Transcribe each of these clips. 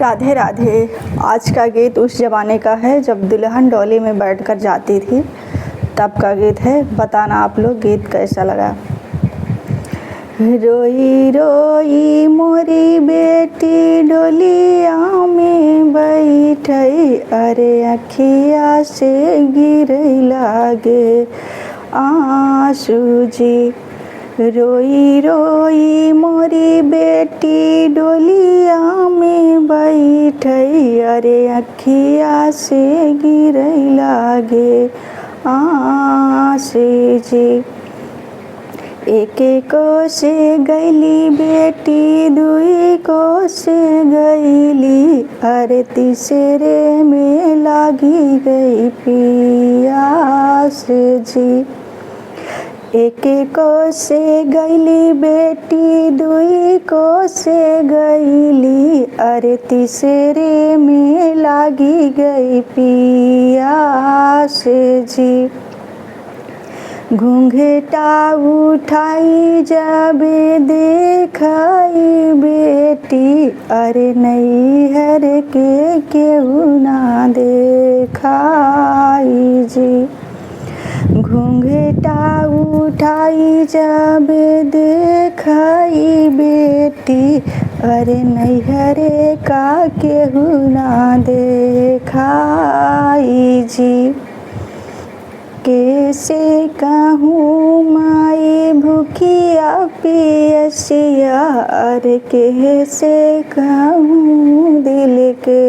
राधे राधे। आज का गीत उस ज़माने का है जब दुल्हन डोली में बैठकर जाती थी, तब का गीत है। बताना आप लोग गीत कैसा लगा। रोई रोई मोरी बेटी डोलिया में बैठई, अरे अखिया से गिरई लागे आंसू जी। रोई रोई मोरी बेटी डोलिया में बैठई, अरे अखिया से गिरई लागे आंसू जी। एक को से गईली बेटी, दुई को से गईली, अरे तीसरे में लागी गई पियास जी। एक को से गईली बेटी, दुई को से गईली, अरे तीसरे में लागी गई पियास जी। घूंघटा उठाई जब देखाई बेटी, अरे नैहर के केहू ना देखाई जी। घूंघटा उठाई जब देखाई बेटी, अरे नैहर का केहू ना देखाई जी। कैसे कहूँ माई भूखिया पियसिया, अरे कैसे कहूँ दिल के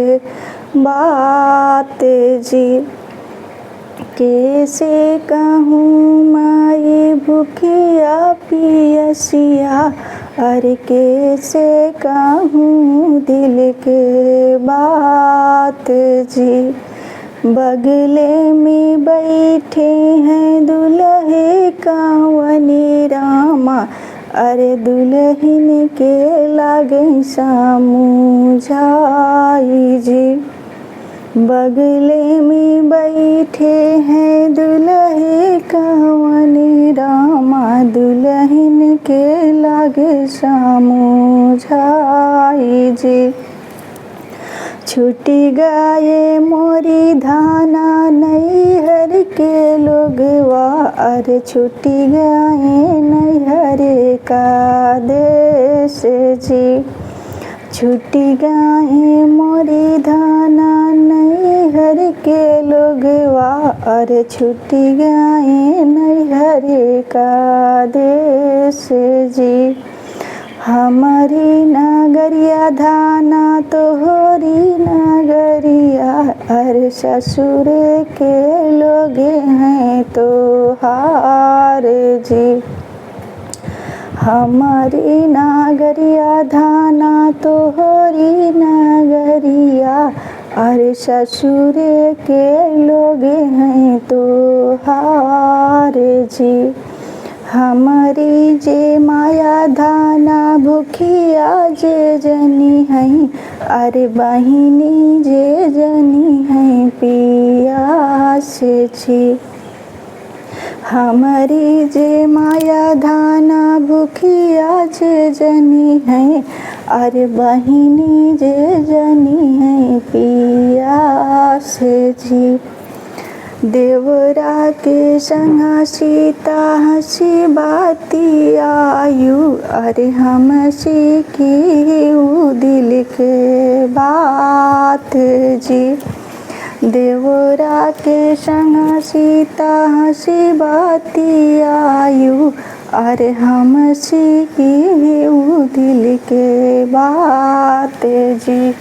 बात जी। कैसे कहूँ माई भूखिया पियसिया, अरे कैसे कहूँ दिल के बात जी। बगले में बैठे हैं दुल्हे कांवनी रामा, अरे दुल्हन के लागे समझाई जी। बगले में बैठे हैं दुल्हे कांवनी रामा, दुल्हन के लागे समझाई जी। छूटी गए मोरी धाना नैहर के लोगवा, अरे छूटी गए नैहर का देश जी। छूटी गए मोरी धाना नैहर के लोगवा, अरे छूटी गए नैहर का देश जी। हमारी नगरिया धाना तोहरी नगरिया, अरे ससुर के लोग हैं तोहार जी। हमारी नगरिया धाना तोहरी नगरिया, अरे ससुर के लोग हैं तोहार जी। हमारी जे माया धाना भूखिया जे जनी हैं, अरे बहिनी जे जनी हैं पियास जी। हमारी जे माया धाना भूखिया जे जनी हैं, अरे बहिनी जे जनी हैं पियास जी। देवरा के संगा सीता हंसी बाती आयु, अरे हम सीखी ऊ दिल के बात जी। देवरा के संगा सीता हंसी बाती आयु, अरे हम सीखी ऊ दिल के बात जी।